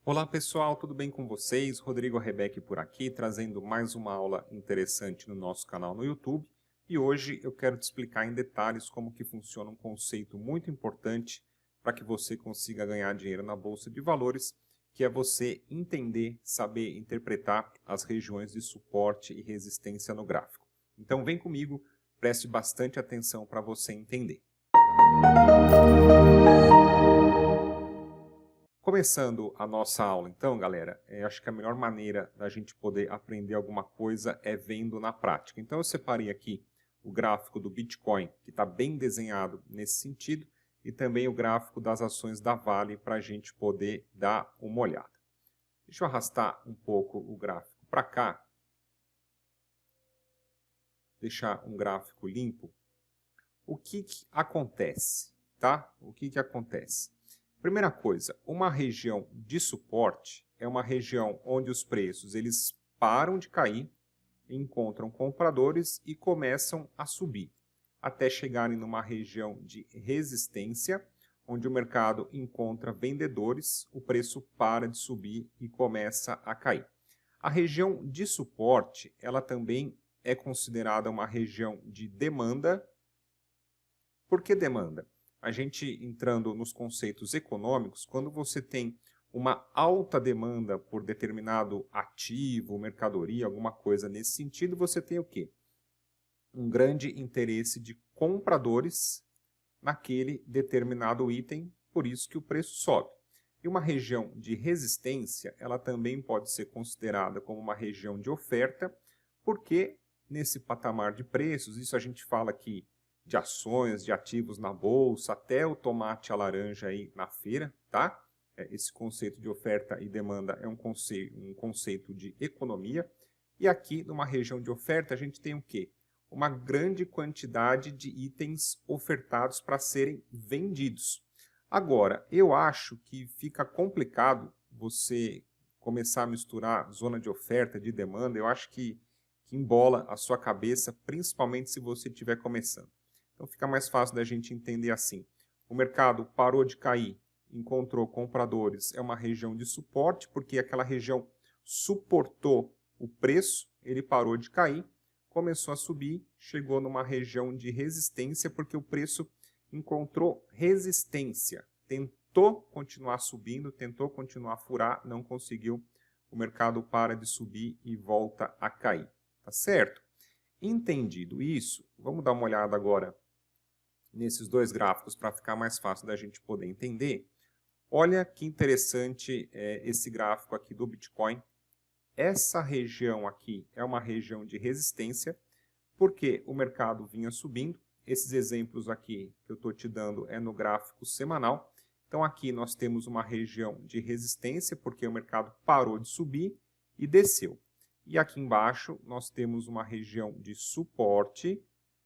Olá pessoal, tudo bem com vocês? Rodrigo Rebeck por aqui, trazendo mais uma aula interessante no nosso canal no YouTube. E hoje eu quero te explicar em detalhes como que funciona um conceito muito importante para que você consiga ganhar dinheiro na Bolsa de Valores, que é você entender, saber interpretar as regiões de suporte e resistência no gráfico. Então vem comigo, preste bastante atenção para você entender. Começando a nossa aula então, galera, acho que a melhor maneira da gente poder aprender alguma coisa é vendo na prática. Então eu separei aqui o gráfico do Bitcoin, que está bem desenhado nesse sentido, e também o gráfico das ações da Vale para a gente poder dar uma olhada. Deixa eu arrastar um pouco o gráfico para cá, deixar um gráfico limpo. O que acontece, tá? O que acontece? Primeira coisa, uma região de suporte é uma região onde os preços eles param de cair, encontram compradores e começam a subir, até chegarem numa região de resistência, onde o mercado encontra vendedores, o preço para de subir e começa a cair. A região de suporte, ela também é considerada uma região de demanda. Por que demanda? A gente entrando nos conceitos econômicos, quando você tem uma alta demanda por determinado ativo, mercadoria, alguma coisa nesse sentido, você tem o quê? Um grande interesse de compradores naquele determinado item, por isso que o preço sobe. E uma região de resistência, ela também pode ser considerada como uma região de oferta, porque nesse patamar de preços, isso a gente fala aqui de ações, de ativos na bolsa, até o tomate a laranja aí na feira, tá? Esse conceito de oferta e demanda é um conceito de economia. E aqui, numa região de oferta, a gente tem o quê? Uma grande quantidade de itens ofertados para serem vendidos. Agora, eu acho que fica complicado você começar a misturar zona de oferta, de demanda. Eu acho que embola a sua cabeça, principalmente se você estiver começando. Então fica mais fácil da gente entender assim. O mercado parou de cair, encontrou compradores, é uma região de suporte, porque aquela região suportou o preço, ele parou de cair, começou a subir, chegou numa região de resistência, porque o preço encontrou resistência. Tentou continuar subindo, tentou continuar a furar, não conseguiu. O mercado para de subir e volta a cair. Tá certo? Entendido isso, vamos dar uma olhada agora nesses dois gráficos para ficar mais fácil da gente poder entender. Olha que interessante esse gráfico aqui do Bitcoin. Essa região aqui é uma região de resistência, porque o mercado vinha subindo. Esses exemplos aqui que eu estou te dando é no gráfico semanal. Então aqui nós temos uma região de resistência, porque o mercado parou de subir e desceu. E aqui embaixo nós temos uma região de suporte,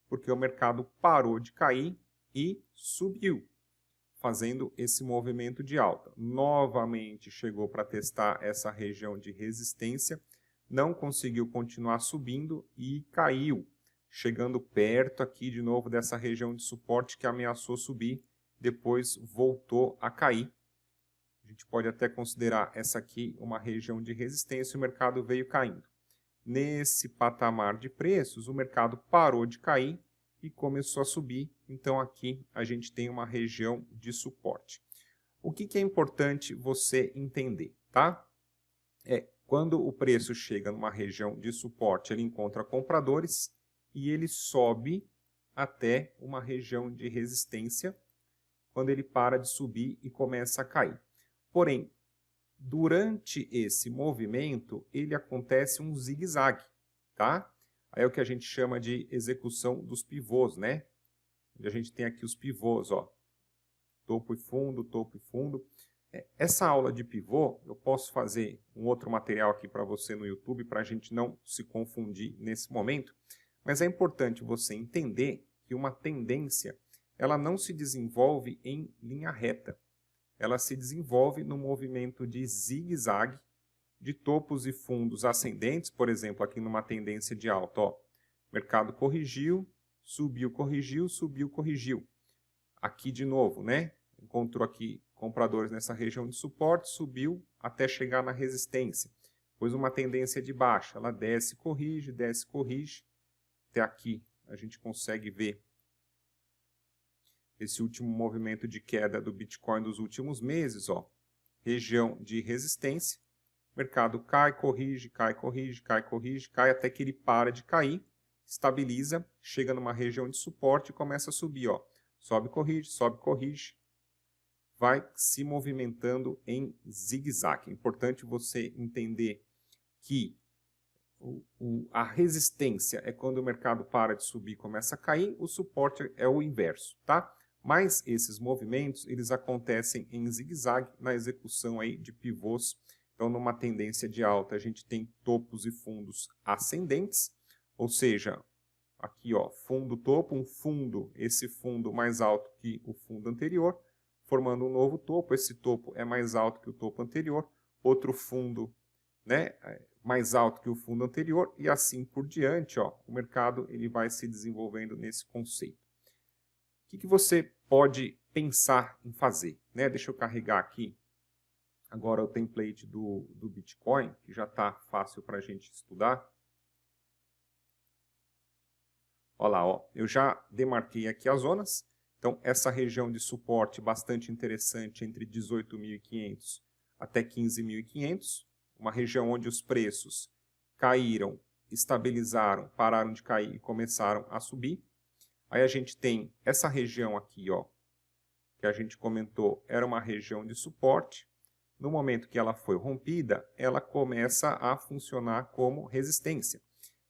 porque o mercado parou de cair e subiu, fazendo esse movimento de alta. Novamente chegou para testar essa região de resistência, não conseguiu continuar subindo e caiu, chegando perto aqui de novo dessa região de suporte que ameaçou subir, depois voltou a cair. A gente pode até considerar essa aqui uma região de resistência, o mercado veio caindo. Nesse patamar de preços, o mercado parou de cair e começou a subir, então aqui a gente tem uma região de suporte. O que é importante você entender, tá? Quando o preço chega numa região de suporte, ele encontra compradores e ele sobe até uma região de resistência, quando ele para de subir e começa a cair. Porém, durante esse movimento, ele acontece um zigue-zague, tá? Aí é o que a gente chama de execução dos pivôs, né? Onde a gente tem aqui os pivôs, ó. Topo e fundo, topo e fundo. Essa aula de pivô, eu posso fazer um outro material aqui para você no YouTube, para a gente não se confundir nesse momento. Mas é importante você entender que uma tendência, ela não se desenvolve em linha reta. Ela se desenvolve no movimento de zigue-zague, de topos e fundos ascendentes, por exemplo, aqui numa tendência de alta, ó, mercado corrigiu, subiu, corrigiu, subiu, corrigiu. Aqui de novo, né? Encontrou aqui compradores nessa região de suporte, subiu, até chegar na resistência. Depois uma tendência de baixa, ela desce, corrige, até aqui a gente consegue ver esse último movimento de queda do Bitcoin dos últimos meses, ó, região de resistência, o mercado cai, corrige, cai, corrige, cai, corrige, cai, até que ele para de cair, estabiliza, chega numa região de suporte e começa a subir, ó, sobe, corrige, vai se movimentando em zigue-zague. É importante você entender que a resistência é quando o mercado para de subir e começa a cair, o suporte é o inverso, tá? Mas esses movimentos, eles acontecem em zigue-zague na execução aí de pivôs. Então, numa tendência de alta, a gente tem topos e fundos ascendentes, ou seja, aqui, ó, fundo, topo, um fundo, esse fundo mais alto que o fundo anterior, formando um novo topo. Esse topo é mais alto que o topo anterior, outro fundo, né, mais alto que o fundo anterior, e assim por diante, ó, o mercado ele vai se desenvolvendo nesse conceito. O que você pode pensar em fazer? Né? Deixa eu carregar aqui agora o template do Bitcoin, que já está fácil para a gente estudar. Olha lá, ó, eu já demarquei aqui as zonas. Então, essa região de suporte bastante interessante entre 18.500 até 15.500. Uma região onde os preços caíram, estabilizaram, pararam de cair e começaram a subir. Aí a gente tem essa região aqui, ó, que a gente comentou, era uma região de suporte. No momento que ela foi rompida, ela começa a funcionar como resistência.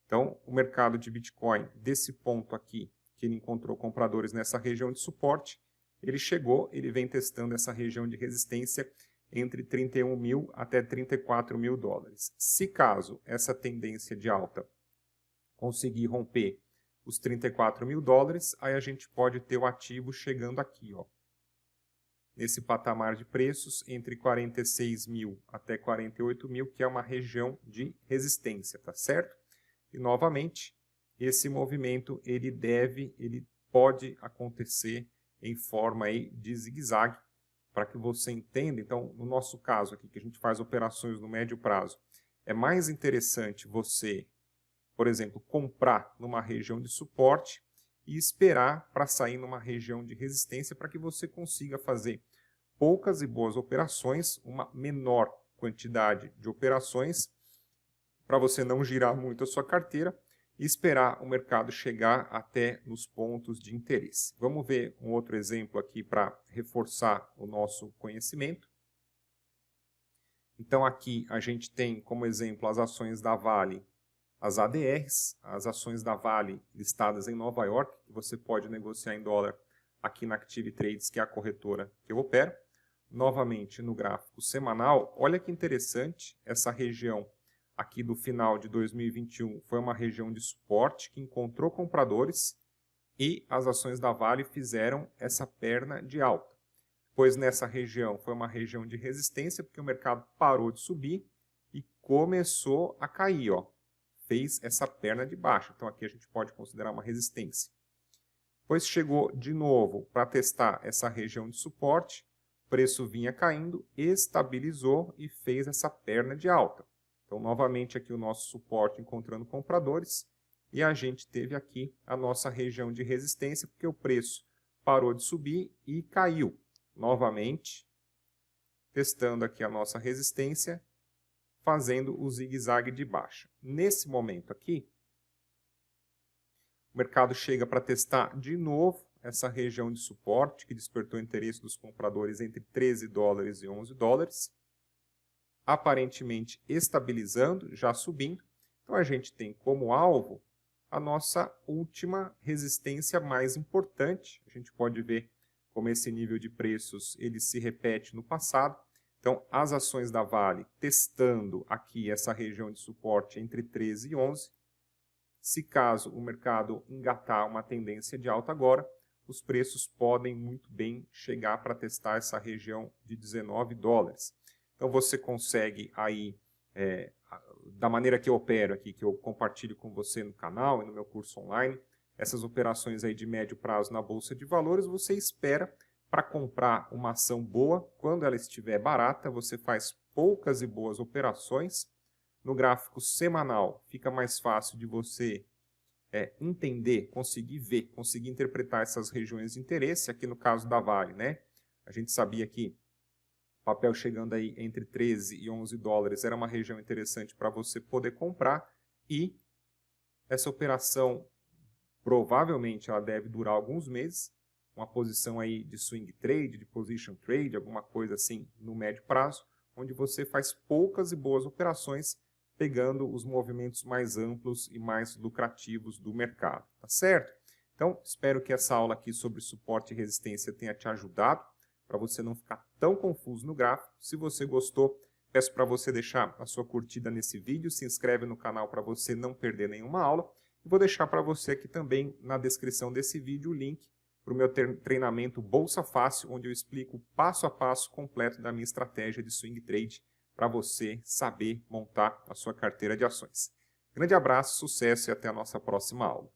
Então, o mercado de Bitcoin, desse ponto aqui, que ele encontrou compradores nessa região de suporte, ele vem testando essa região de resistência entre 31 mil até 34 mil dólares. Se caso essa tendência de alta conseguir romper os 34 mil dólares, aí a gente pode ter o ativo chegando aqui, ó, nesse patamar de preços entre 46 mil até 48 mil, que é uma região de resistência, tá certo? E novamente, esse movimento ele pode acontecer em forma aí de zigue-zague, para que você entenda. Então, no nosso caso aqui, que a gente faz operações no médio prazo, é mais interessante você, por exemplo, comprar numa região de suporte e esperar para sair numa região de resistência, para que você consiga fazer poucas e boas operações, uma menor quantidade de operações, para você não girar muito a sua carteira e esperar o mercado chegar até nos pontos de interesse. Vamos ver um outro exemplo aqui para reforçar o nosso conhecimento. Então aqui a gente tem como exemplo as ações da Vale, as ADRs, as ações da Vale listadas em Nova York, que você pode negociar em dólar aqui na Active Trades, que é a corretora que eu opero. Novamente no gráfico semanal, olha que interessante, essa região aqui do final de 2021 foi uma região de suporte que encontrou compradores e as ações da Vale fizeram essa perna de alta. Pois nessa região foi uma região de resistência, porque o mercado parou de subir e começou a cair, ó. Fez essa perna de baixa. Então aqui a gente pode considerar uma resistência. Depois chegou de novo para testar essa região de suporte, o preço vinha caindo, estabilizou e fez essa perna de alta. Então, novamente, aqui o nosso suporte encontrando compradores e a gente teve aqui a nossa região de resistência, porque o preço parou de subir e caiu. Novamente, testando aqui a nossa resistência, fazendo o zigue-zague de baixa. Nesse momento aqui, o mercado chega para testar de novo essa região de suporte, que despertou o interesse dos compradores entre 13 dólares e 11 dólares. Aparentemente estabilizando, já subindo. Então a gente tem como alvo a nossa última resistência mais importante. A gente pode ver como esse nível de preços ele se repete no passado. Então as ações da Vale testando aqui essa região de suporte entre 13 e 11. Se caso o mercado engatar uma tendência de alta agora, os preços podem muito bem chegar para testar essa região de 19 dólares. Então você consegue aí, da maneira que eu opero aqui, que eu compartilho com você no canal e no meu curso online, essas operações aí de médio prazo na Bolsa de Valores, você espera para comprar uma ação boa, quando ela estiver barata, você faz poucas e boas operações. No gráfico semanal, fica mais fácil de você entender, conseguir ver, conseguir interpretar essas regiões de interesse. Aqui no caso da Vale, né? A gente sabia que o papel chegando aí entre 13 e 11 dólares era uma região interessante para você poder comprar, e essa operação provavelmente ela deve durar alguns meses, uma posição aí de swing trade, de position trade, alguma coisa assim no médio prazo, onde você faz poucas e boas operações, pegando os movimentos mais amplos e mais lucrativos do mercado, tá certo? Então, espero que essa aula aqui sobre suporte e resistência tenha te ajudado, para você não ficar tão confuso no gráfico. Se você gostou, peço para você deixar a sua curtida nesse vídeo, se inscreve no canal para você não perder nenhuma aula, e vou deixar para você aqui também na descrição desse vídeo o link para o meu treinamento Bolsa Fácil, onde eu explico passo a passo completo da minha estratégia de swing trade, para você saber montar a sua carteira de ações. Grande abraço, sucesso e até a nossa próxima aula.